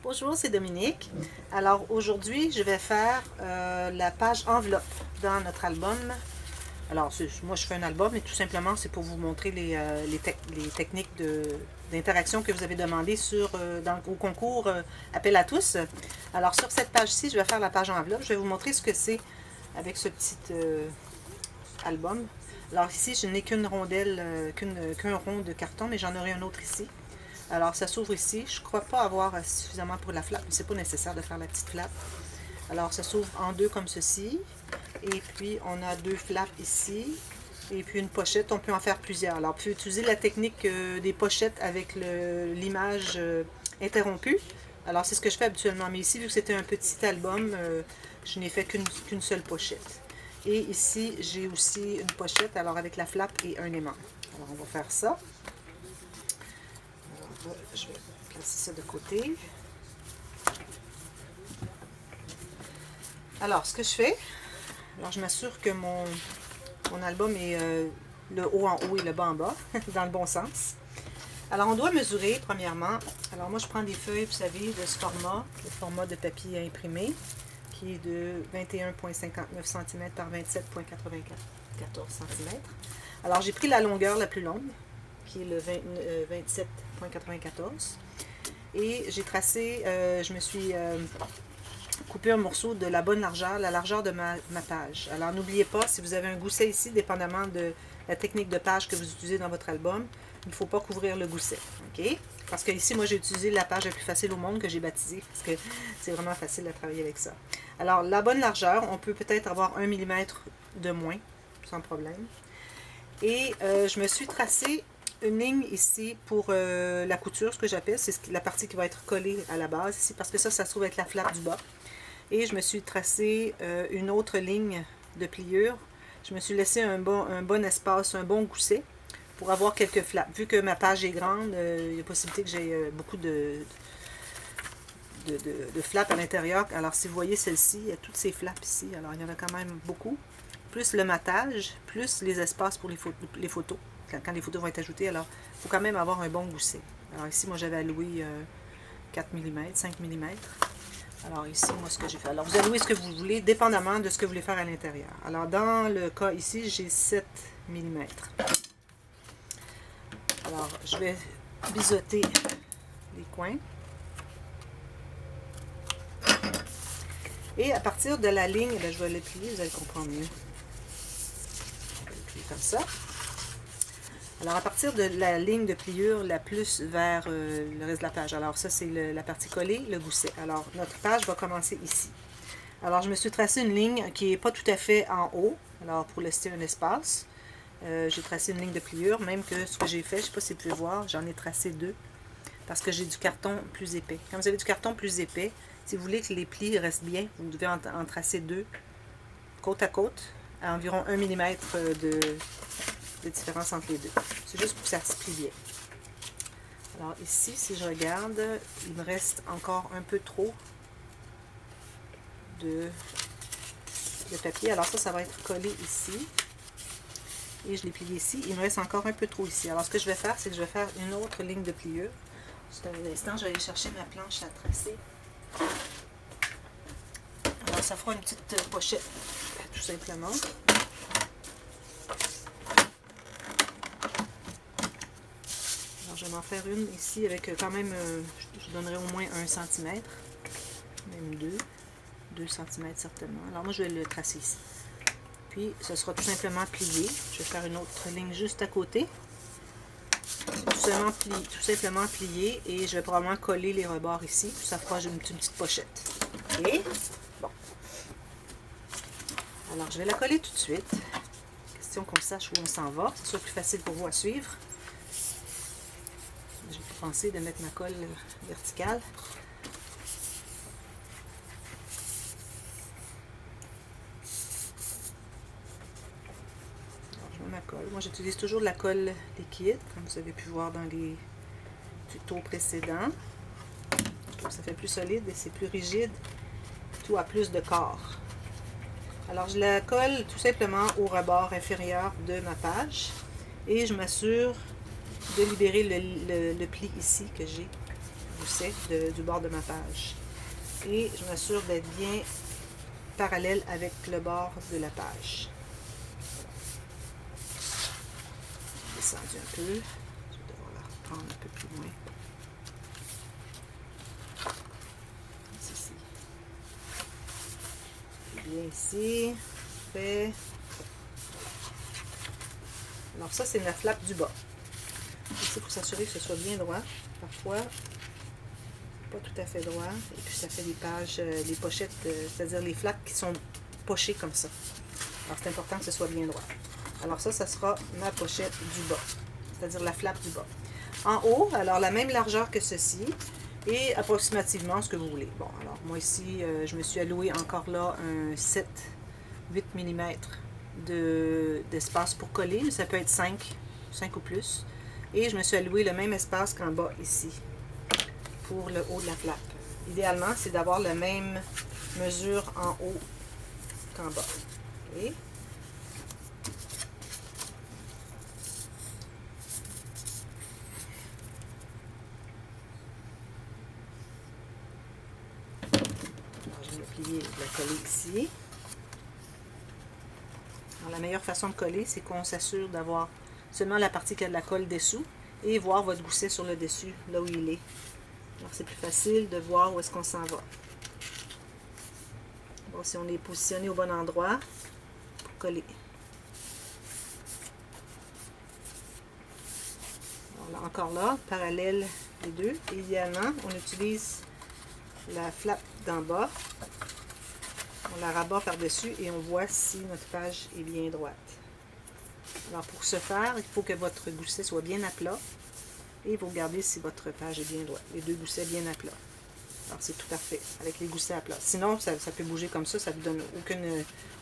Bonjour, c'est Dominique. Alors aujourd'hui, je vais faire la page enveloppe dans notre album. Alors moi je fais un album et tout simplement c'est pour vous montrer les techniques d'interaction que vous avez demandé au concours Appel à tous. Alors sur cette page-ci, je vais faire la page enveloppe. Je vais vous montrer ce que c'est avec ce petit album. Alors ici, je n'ai qu'une rondelle, qu'un rond de carton, mais j'en aurai un autre ici. Alors, ça s'ouvre ici. Je ne crois pas avoir suffisamment pour la flappe, mais c'est pas nécessaire de faire la petite flappe. Alors, ça s'ouvre en deux comme ceci. Et puis, on a deux flaps ici. Et puis, une pochette. On peut en faire plusieurs. Alors, on peut utiliser la technique des pochettes avec l'image interrompue. Alors, c'est ce que je fais habituellement. Mais ici, vu que c'était un petit album, je n'ai fait qu'une seule pochette. Et ici, j'ai aussi une pochette, alors avec la flappe et un aimant. Alors, on va faire ça. Je vais placer ça de côté. Alors, ce que je fais, alors je m'assure que mon album est le haut en haut et le bas en bas, dans le bon sens. Alors, on doit mesurer, premièrement. Alors, moi, je prends des feuilles, vous savez, de ce format, le format de papier imprimé, qui est de 21,59 cm par 27,94 cm. Alors, j'ai pris la longueur la plus longue, qui est le 27,94. Et j'ai tracé, je me suis coupé un morceau de la bonne largeur, la largeur de ma page. Alors n'oubliez pas, si vous avez un gousset ici, dépendamment de la technique de page que vous utilisez dans votre album, il ne faut pas couvrir le gousset. OK? Parce que ici, moi, j'ai utilisé la page la plus facile au monde que j'ai baptisée, parce que c'est vraiment facile à travailler avec ça. Alors, la bonne largeur, on peut peut-être avoir 1 mm de moins, sans problème. Et je me suis tracé une ligne ici pour la couture, ce que j'appelle, c'est la partie qui va être collée à la base ici, parce que ça se trouve être la flappe du bas. Et je me suis tracé une autre ligne de pliure. Je me suis laissé un bon espace, un bon gousset pour avoir quelques flaps. Vu que ma page est grande, il y a possibilité que j'ai beaucoup de flaps à l'intérieur. Alors si vous voyez celle-ci, il y a toutes ces flaps ici. Alors il y en a quand même beaucoup. Plus le matage, plus les espaces pour les photos. Quand les photos vont être ajoutées, alors il faut quand même avoir un bon gousset. Alors ici, moi j'avais alloué 4 mm, 5 mm. Alors ici, moi ce que j'ai fait. Alors vous allouez ce que vous voulez, dépendamment de ce que vous voulez faire à l'intérieur. Alors dans le cas ici, j'ai 7 mm. Alors je vais biseauter les coins. Et à partir de la ligne, là, je vais le plier, vous allez comprendre mieux. Je vais le plier comme ça. Alors, à partir de la ligne de pliure la plus vers le reste de la page. Alors, ça, c'est la partie collée, le gousset. Alors, notre page va commencer ici. Alors, je me suis tracé une ligne qui n'est pas tout à fait en haut. Alors, pour laisser un espace, j'ai tracé une ligne de pliure. Même que ce que j'ai fait, je ne sais pas si vous pouvez voir, j'en ai tracé deux. Parce que j'ai du carton plus épais. Quand vous avez du carton plus épais, si vous voulez que les plis restent bien, vous devez en tracer deux, côte à côte, à environ 1 mm de différence entre les deux. C'est juste pour que ça se plie bien. Alors ici, si je regarde, il me reste encore un peu trop de papier. Alors ça va être collé ici. Et je l'ai plié ici. Il me reste encore un peu trop ici. Alors ce que je vais faire, c'est que je vais faire une autre ligne de pliure. Juste un instant, je vais aller chercher ma planche à tracer. Alors ça fera une petite pochette, tout simplement. Je vais m'en faire une ici avec quand même, je donnerai au moins 1 cm, même 2 cm certainement. Alors moi je vais le tracer ici. Puis ce sera tout simplement plié. Je vais faire une autre ligne juste à côté. Tout simplement plié et je vais probablement coller les rebords ici. Puis ça fera une petite pochette. Ok? Bon. Alors je vais la coller tout de suite. Question qu'on sache où on s'en va. Ce soit plus facile pour vous à suivre. J'ai pensé de mettre ma colle verticale. Alors, je mets ma colle. Moi, j'utilise toujours de la colle liquide, comme vous avez pu voir dans les tutos précédents. Je trouve que ça fait plus solide et c'est plus rigide. Tout a plus de corps. Alors, je la colle tout simplement au rebord inférieur de ma page et je m'assure de libérer le pli ici que j'ai gousset du bord de ma page. Et je m'assure d'être bien parallèle avec le bord de la page. Descendu un peu. Je vais devoir la reprendre un peu plus loin. Ici. Bien ici. Fait. Alors ça, c'est la flappe du bas. Ici, pour s'assurer que ce soit bien droit. Parfois, pas tout à fait droit. Et puis, ça fait des pages, les pochettes, c'est-à-dire les flaps qui sont pochées comme ça. Alors, c'est important que ce soit bien droit. Alors ça sera ma pochette du bas, c'est-à-dire la flappe du bas. En haut, alors la même largeur que ceci et approximativement ce que vous voulez. Bon, alors moi ici, je me suis alloué encore là un 7-8 mm d'espace pour coller, mais ça peut être 5 ou plus. Et je me suis alloué le même espace qu'en bas ici, pour le haut de la flappe. Idéalement, c'est d'avoir la même mesure en haut qu'en bas. Okay. Alors, je vais plier et la coller ici. Alors, la meilleure façon de coller, c'est qu'on s'assure d'avoir seulement la partie qui a de la colle dessous et voir votre gousset sur le dessus, là où il est. Alors, c'est plus facile de voir où est-ce qu'on s'en va. Bon, si on est positionné au bon endroit, pour coller. Alors, encore là, parallèle les deux. Et idéalement, on utilise la flappe d'en bas. On la rabat par-dessus et on voit si notre page est bien droite. Alors, pour ce faire, il faut que votre gousset soit bien à plat. Et vous regardez si votre page est bien droite. Les deux goussets bien à plat. Alors, c'est tout parfait avec les goussets à plat. Sinon, ça peut bouger comme ça. Ça ne vous donne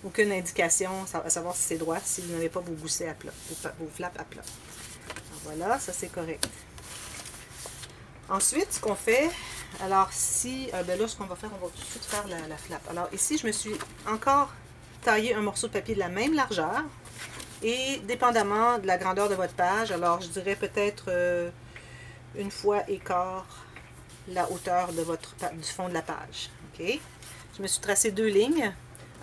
aucune indication à savoir si c'est droit, si vous n'avez pas vos goussets à plat, vos flaps à plat. Alors, voilà, ça c'est correct. Ensuite, ce qu'on fait, alors si, ben là, ce qu'on va faire, on va tout de suite faire la flappe. Alors ici, je me suis encore taillé un morceau de papier de la même largeur. Et dépendamment de la grandeur de votre page, alors je dirais peut-être une fois et quart la hauteur de du fond de la page. Okay? Je me suis tracé 2 lignes.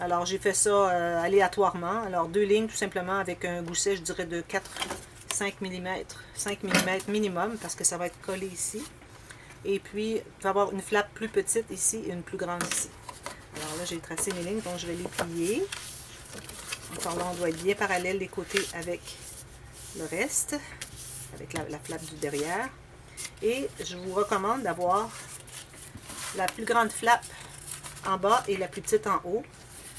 Alors j'ai fait ça aléatoirement. Alors 2 lignes tout simplement avec un gousset, je dirais de 5 mm minimum parce que ça va être collé ici. Et puis, il va y avoir une flappe plus petite ici et une plus grande ici. Alors là, j'ai tracé mes lignes, donc je vais les plier. Encore là, on doit être bien parallèle des côtés avec le reste, avec la flappe du derrière. Et je vous recommande d'avoir la plus grande flappe en bas et la plus petite en haut,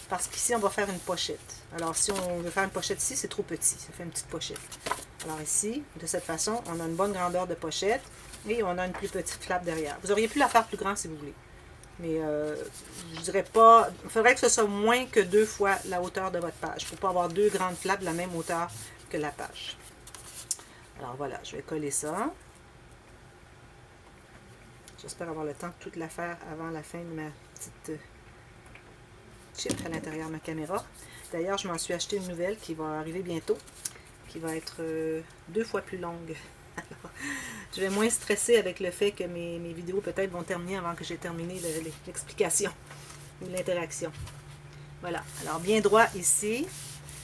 parce qu'ici, on va faire une pochette. Alors, si on veut faire une pochette ici, c'est trop petit, ça fait une petite pochette. Alors ici, de cette façon, on a une bonne grandeur de pochette et on a une plus petite flappe derrière. Vous auriez pu la faire plus grande si vous voulez. Mais je dirais pas, il faudrait que ce soit moins que 2 fois la hauteur de votre page. Il ne faut pas avoir 2 grandes flappes de la même hauteur que la page. Alors voilà, je vais coller ça. J'espère avoir le temps de toute la faire avant la fin de ma petite chip à l'intérieur de ma caméra. D'ailleurs, je m'en suis acheté une nouvelle qui va arriver bientôt, qui va être 2 fois plus longue. Alors, je vais moins stresser avec le fait que mes vidéos peut-être vont terminer avant que j'ai terminé l'explication ou l'interaction. Voilà, alors bien droit ici.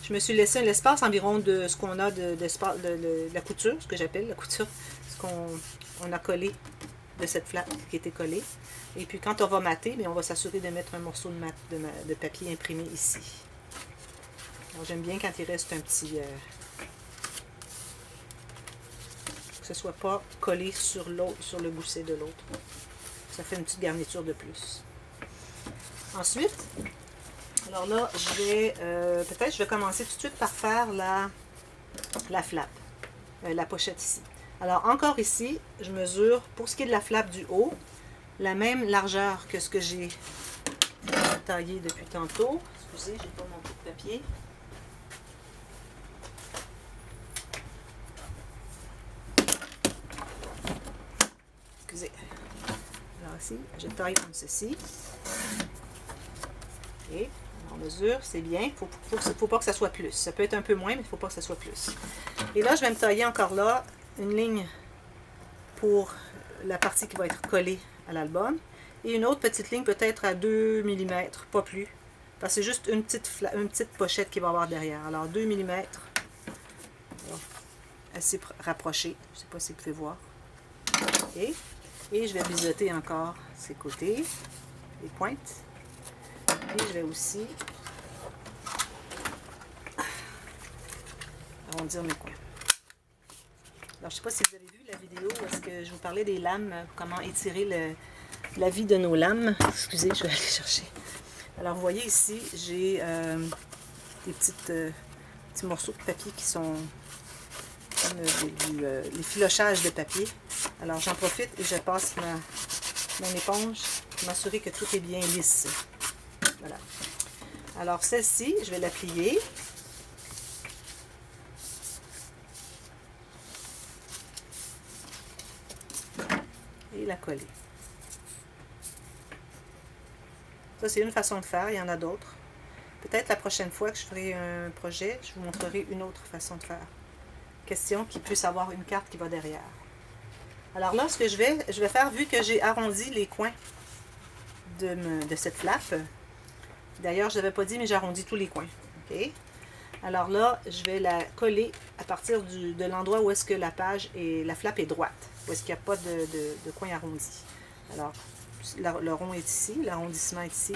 Je me suis laissé un espace environ de ce qu'on a de la couture, ce que j'appelle la couture, ce qu'on a collé de cette flappe qui était collée. Et puis quand on va mater, on va s'assurer de mettre un morceau de papier imprimé ici. Alors j'aime bien quand il reste un petit... que ce ne soit pas collé sur le gousset de l'autre. Ça fait une petite garniture de plus. Ensuite, alors là, je vais peut-être je vais commencer tout de suite par faire la flappe, la pochette ici. Alors encore ici, je mesure pour ce qui est de la flappe du haut, la même largeur que ce que j'ai taillé depuis tantôt. Excusez, j'ai pas mon bout de papier. Alors ici, je taille comme ceci. Et on mesure, c'est bien. Il ne faut pas que ça soit plus. Ça peut être un peu moins, mais il ne faut pas que ça soit plus. Et là, je vais me tailler encore là une ligne pour la partie qui va être collée à l'album. Et une autre petite ligne peut-être à 2 mm, pas plus. Parce que c'est juste une petite pochette qui va avoir derrière. Alors 2 mm, assez rapproché. Je ne sais pas si vous pouvez voir. Okay. Et je vais biseauter encore ces côtés, les pointes. Et je vais aussi arrondir mes coins. Alors, je ne sais pas si vous avez vu la vidéo où est-ce que je vous parlais des lames, comment étirer la vie de nos lames. Excusez, je vais aller chercher. Alors, vous voyez ici, j'ai des petits morceaux de papier qui sont comme les filochages de papier. Alors, j'en profite et je passe mon éponge pour m'assurer que tout est bien lisse. Voilà. Alors, celle-ci, je vais la plier. Et la coller. Ça, c'est une façon de faire. Il y en a d'autres. Peut-être la prochaine fois que je ferai un projet, je vous montrerai une autre façon de faire. Question qu'il puisse avoir une carte qui va derrière. Alors là, ce que je vais faire, vu que j'ai arrondi les coins de cette flappe, d'ailleurs, je n'avais pas dit, mais j'ai arrondi tous les coins. Okay? Alors là, je vais la coller à partir de l'endroit où est-ce que la flappe est droite, où est-ce qu'il n'y a pas de coin arrondi. Alors, le rond est ici, l'arrondissement est ici.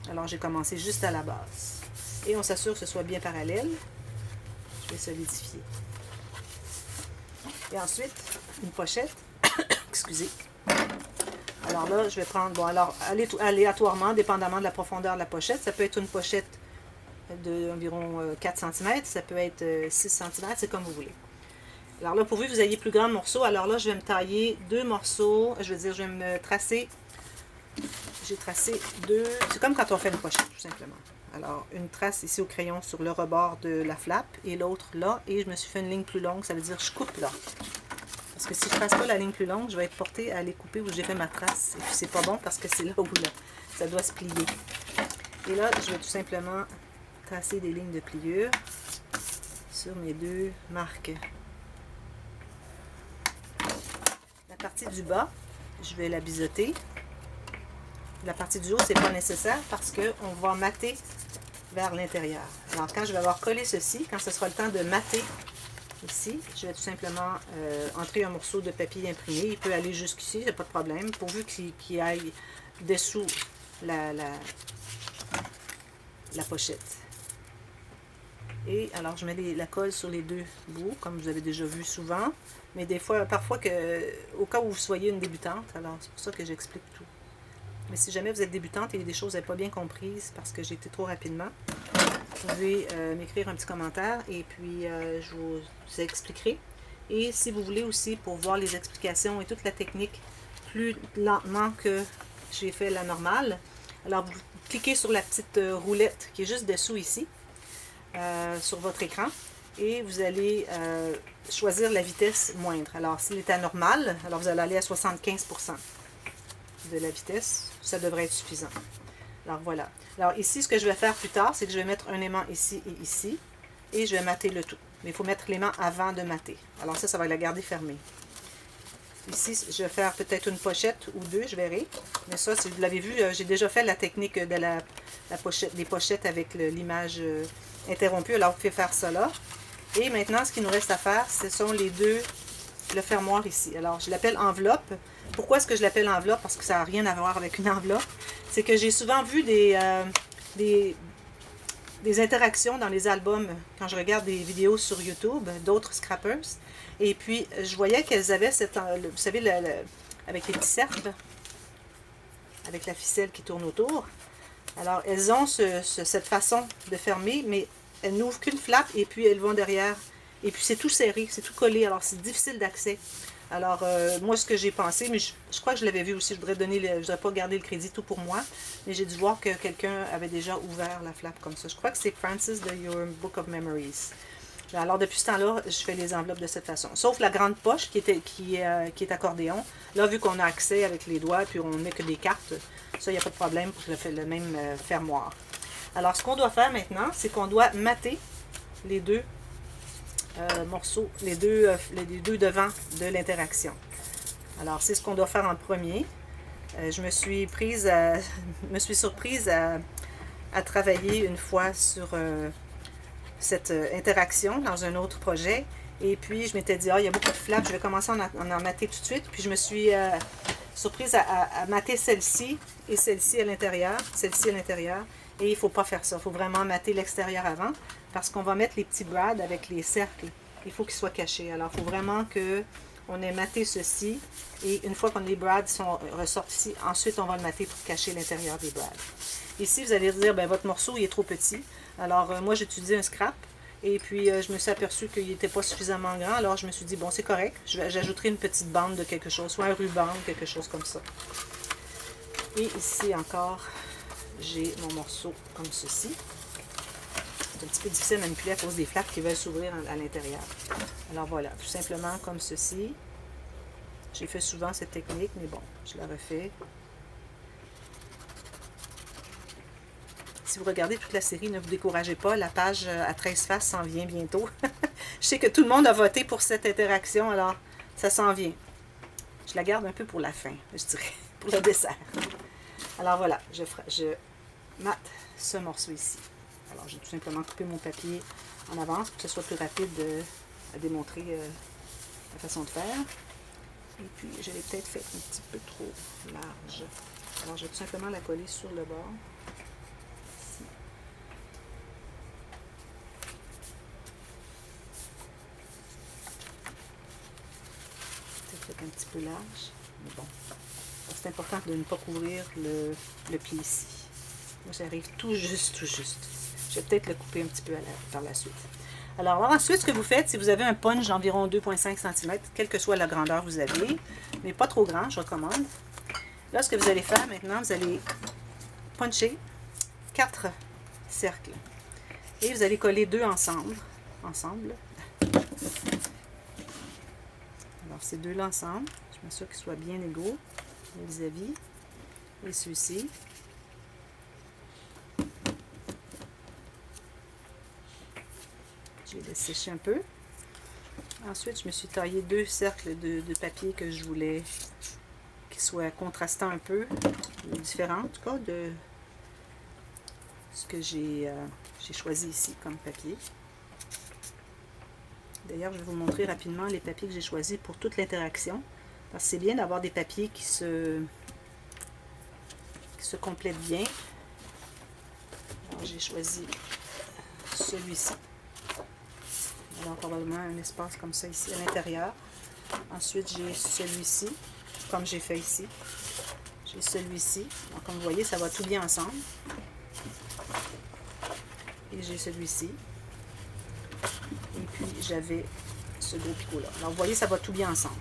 Alors, j'ai commencé juste à la base. Et on s'assure que ce soit bien parallèle. Je vais solidifier. Et ensuite, une pochette. Excusez. Alors là, je vais prendre, bon, alors aléatoirement, dépendamment de la profondeur de la pochette, ça peut être une pochette d'environ 4 cm, ça peut être 6 cm, c'est comme vous voulez. Alors là, pourvu que vous ayez plus grand morceau, alors là, je vais me tailler 2 morceaux, je vais me tracer, j'ai tracé 2, c'est comme quand on fait une pochette, tout simplement. Alors, une trace ici au crayon sur le rebord de la flappe, et l'autre là, et je me suis fait une ligne plus longue, ça veut dire que je coupe là. Parce que si je ne trace pas la ligne plus longue, je vais être portée à aller couper où j'ai fait ma trace. Et puis c'est pas bon parce que c'est là où ça doit se plier. Et là, je vais tout simplement tracer des lignes de pliure sur mes 2 marques. La partie du bas, je vais la biseauter. La partie du haut, c'est pas nécessaire parce qu'on va mater vers l'intérieur. Alors quand je vais avoir collé ceci, quand ce sera le temps de mater ici, je vais tout simplement entrer un morceau de papier imprimé. Il peut aller jusqu'ici, il n'y a pas de problème, pourvu qu'il aille dessous la pochette. Et alors, je mets la colle sur les 2 bouts, comme vous avez déjà vu souvent. Mais des fois, parfois, au cas où vous soyez une débutante, alors c'est pour ça que j'explique tout. Mais si jamais vous êtes débutante et il y a des choses que vous n'avez pas bien comprises parce que j'ai été trop rapidement, vous pouvez m'écrire un petit commentaire et puis je vous expliquerai. Et si vous voulez aussi, pour voir les explications et toute la technique plus lentement que j'ai fait la normale, alors vous cliquez sur la petite roulette qui est juste dessous ici, sur votre écran, et vous allez choisir la vitesse moindre. Alors s'il est à normal, alors vous allez aller à 75% de la vitesse, ça devrait être suffisant. Alors voilà. Alors ici, ce que je vais faire plus tard, c'est que je vais mettre un aimant ici et ici, et je vais mater le tout. Mais il faut mettre l'aimant avant de mater. Alors ça va la garder fermée. Ici, je vais faire peut-être une pochette ou 2, je verrai. Mais ça, si vous l'avez vu, j'ai déjà fait la technique de des pochettes avec l'image interrompue. Alors vous pouvez faire ça là. Et maintenant, ce qu'il nous reste à faire, ce sont le fermoir ici. Alors je l'appelle enveloppe. Pourquoi est-ce que je l'appelle enveloppe? Parce que ça n'a rien à voir avec une enveloppe. C'est que j'ai souvent vu des interactions dans les albums quand je regarde des vidéos sur YouTube d'autres scrappers. Et puis, je voyais qu'elles avaient vous savez, avec les petits cercles, avec la ficelle qui tourne autour. Alors, elles ont cette façon de fermer, mais elles n'ouvrent qu'une flappe et puis elles vont derrière. Et puis, c'est tout serré, c'est tout collé. Alors, c'est difficile d'accès. Alors, moi, ce que j'ai pensé, mais je crois que je l'avais vu aussi, je ne voudrais pas garder le crédit tout pour moi, mais j'ai dû voir que quelqu'un avait déjà ouvert la flappe comme ça. Je crois que c'est Francis de Your Book of Memories. Alors, depuis ce temps-là, je fais les enveloppes de cette façon. Sauf la grande poche qui est accordéon. Là, vu qu'on a accès avec les doigts, puis on ne met que des cartes, ça, il n'y a pas de problème, je fais le même fermoir. Alors, ce qu'on doit faire maintenant, c'est qu'on doit mater les 2 morceaux, les deux devants de l'interaction. Alors, c'est ce qu'on doit faire en premier. Je me suis surprise à travailler une fois sur cette interaction dans un autre projet. Et puis, je m'étais dit, il y a beaucoup de flaps, je vais commencer à en mater tout de suite. Puis, je me suis surprise à mater celle-ci et celle-ci à l'intérieur, celle-ci à l'intérieur. Et il ne faut pas faire ça. Il faut vraiment mater l'extérieur avant parce qu'on va mettre les petits brads avec les cercles. Il faut qu'ils soient cachés. Alors, il faut vraiment qu'on ait maté ceci. Et une fois que les brads sont ressortis, ensuite, on va le mater pour cacher l'intérieur des brads. Ici, vous allez dire, ben, votre morceau, il est trop petit. Alors, moi, j'ai utilisé un scrap. Et puis, je me suis aperçue qu'il n'était pas suffisamment grand. Alors, je me suis dit, bon, c'est correct. J'ajouterai une petite bande de quelque chose, soit un ruban ou quelque chose comme ça. Et ici encore, j'ai mon morceau comme ceci. C'est un petit peu difficile à manipuler à cause des flaps qui veulent s'ouvrir à l'intérieur. Alors voilà, tout simplement comme ceci. J'ai fait souvent cette technique, mais bon, je la refais. Si vous regardez toute la série, ne vous découragez pas. La page à 13 faces s'en vient bientôt. Je sais que tout le monde a voté pour cette interaction, alors ça s'en vient. Je la garde un peu pour la fin, je dirais, pour le dessert. Alors voilà, je mate ce morceau ici. Alors j'ai tout simplement coupé mon papier en avance pour que ce soit plus rapide à démontrer la façon de faire. Et puis je l'ai peut-être fait un petit peu trop large. Alors je vais tout simplement la coller sur le bord. Ici. Peut-être un petit peu large, mais bon. C'est important de ne pas couvrir le pli ici. Moi, j'arrive tout juste, tout juste. Je vais peut-être le couper un petit peu par la suite. Alors, ensuite, ce que vous faites, si vous avez un punch d'environ 2,5 cm, quelle que soit la grandeur que vous avez, mais pas trop grand, je recommande. Là, ce que vous allez faire maintenant, vous allez puncher 4 cercles. Et vous allez coller 2 ensemble. Alors, ces deux-là ensemble, je m'assure qu'ils soient bien égaux vis-à-vis. Et ceux-ci. Je vais les sécher un peu. Ensuite, je me suis taillé 2 cercles de papier que je voulais qui soient contrastants un peu, différents en tout cas de ce que j'ai choisi ici comme papier. D'ailleurs, je vais vous montrer rapidement les papiers que j'ai choisis pour toute l'interaction. Parce que c'est bien d'avoir des papiers qui se complètent bien. J'ai choisi celui-ci. Alors, probablement un espace comme ça ici à l'intérieur. Ensuite, j'ai celui-ci, comme j'ai fait ici. J'ai celui-ci. Donc, comme vous voyez, ça va tout bien ensemble. Et j'ai celui-ci. Et puis, j'avais ce gros picot-là. Alors, vous voyez, ça va tout bien ensemble.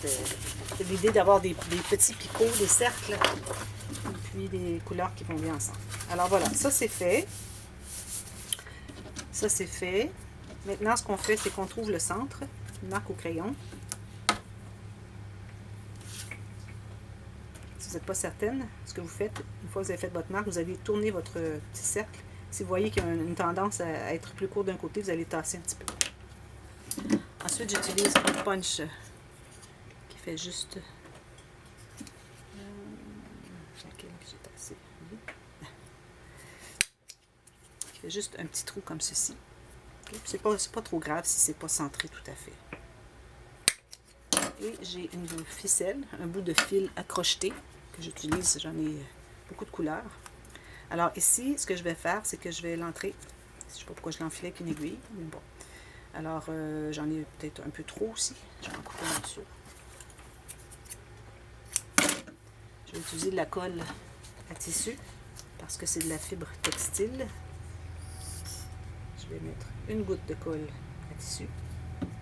C'est l'idée d'avoir des petits picots, des cercles, et puis des couleurs qui vont bien ensemble. Alors, voilà, ça c'est fait. Ça c'est fait. Maintenant, ce qu'on fait, c'est qu'on trouve le centre, une marque au crayon. Si vous n'êtes pas certaine, ce que vous faites, une fois que vous avez fait votre marque, vous allez tourner votre petit cercle. Si vous voyez qu'il y a une tendance à être plus court d'un côté, vous allez tasser un petit peu. Ensuite, j'utilise un punch qui fait juste... laquelle que j'ai tassé? Qui fait juste un petit trou comme ceci. C'est pas trop grave si c'est pas centré tout à fait. Et j'ai une ficelle, un bout de fil à crocheter que j'utilise, j'en ai beaucoup de couleurs. Alors ici, ce que je vais faire, c'est que je vais l'entrer. Je ne sais pas pourquoi je l'enfilais avec une aiguille, mais bon. Alors j'en ai peut-être un peu trop aussi. Je vais en couper un morceau. Je vais utiliser de la colle à tissu parce que c'est de la fibre textile. Je vais mettre une goutte de colle à tissu,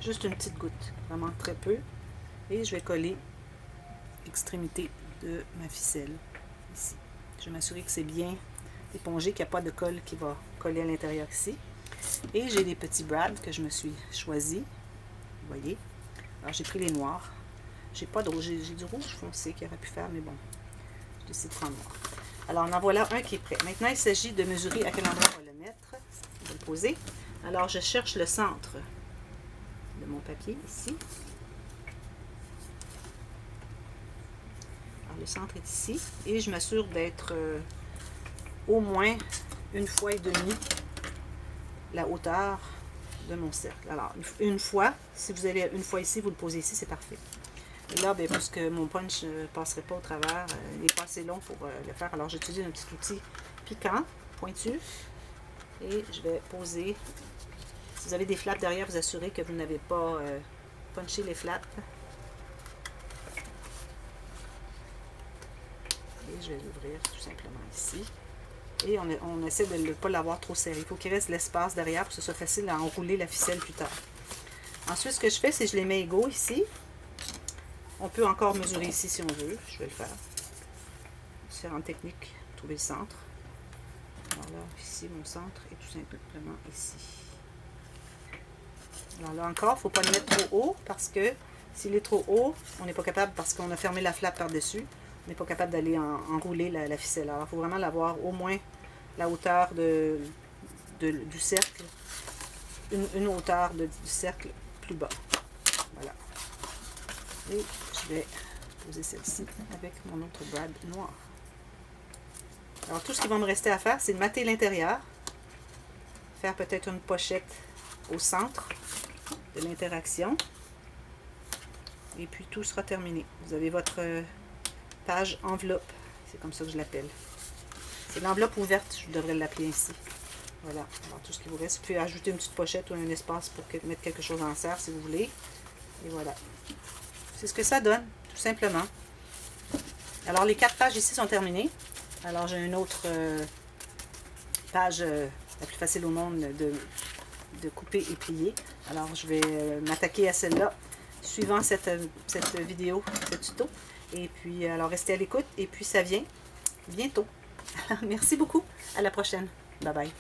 juste une petite goutte, vraiment très peu, et je vais coller l'extrémité de ma ficelle ici. Je vais m'assurer que c'est bien épongé, qu'il n'y a pas de colle qui va coller à l'intérieur ici. Et j'ai des petits brads que je me suis choisi, vous voyez. Alors j'ai pris les noirs, j'ai pas de rouge, j'ai du rouge foncé qui aurait pu faire, mais bon, je décide de prendre noir. Alors en voilà un qui est prêt. Maintenant il s'agit de mesurer à quel endroit on va le mettre. Je vais le poser. Alors je cherche le centre de mon papier ici. le centre est ici. Et je m'assure d'être au moins une fois et demie la hauteur de mon cercle. Alors, une fois, si vous allez une fois ici, vous le posez ici, c'est parfait. Et là, bien, puisque mon punch ne passerait pas au travers, il n'est pas assez long pour le faire, alors j'utilise un petit outil piquant, pointu, et je vais poser. Si vous avez des flaps derrière, vous assurez que vous n'avez pas punché les flaps. Et je vais l'ouvrir tout simplement ici. Et on essaie de ne pas l'avoir trop serré. Il faut qu'il reste l'espace derrière pour que ce soit facile à enrouler la ficelle plus tard. Ensuite, ce que je fais, c'est que je les mets égaux ici. On peut encore mesurer ici si on veut. Je vais le faire. Différentes techniques pour trouver le centre. Alors là, ici, mon centre est tout simplement ici. Alors là encore, il ne faut pas le mettre trop haut parce que s'il est trop haut, on n'est pas capable, parce qu'on a fermé la flappe par-dessus, on n'est pas capable d'aller enrouler la ficelle. Alors il faut vraiment l'avoir au moins la hauteur du cercle, une hauteur du cercle plus bas. Voilà. Et je vais poser celle-ci avec mon autre brad noir. Alors tout ce qui va me rester à faire, c'est de mater l'intérieur, faire peut-être une pochette au centre de l'interaction. Et puis tout sera terminé. Vous avez votre page enveloppe. C'est comme ça que je l'appelle. C'est l'enveloppe ouverte, je devrais l'appeler ainsi. Voilà. Alors tout ce qui vous reste, vous pouvez ajouter une petite pochette ou un espace pour mettre quelque chose en serre si vous voulez. Et voilà. C'est ce que ça donne, tout simplement. Alors les 4 pages ici sont terminées. Alors j'ai une autre page la plus facile au monde de couper et plier. Alors je vais m'attaquer à celle-là suivant cette vidéo, ce tuto. Et puis alors restez à l'écoute et puis ça vient bientôt. Merci beaucoup. À la prochaine. Bye bye.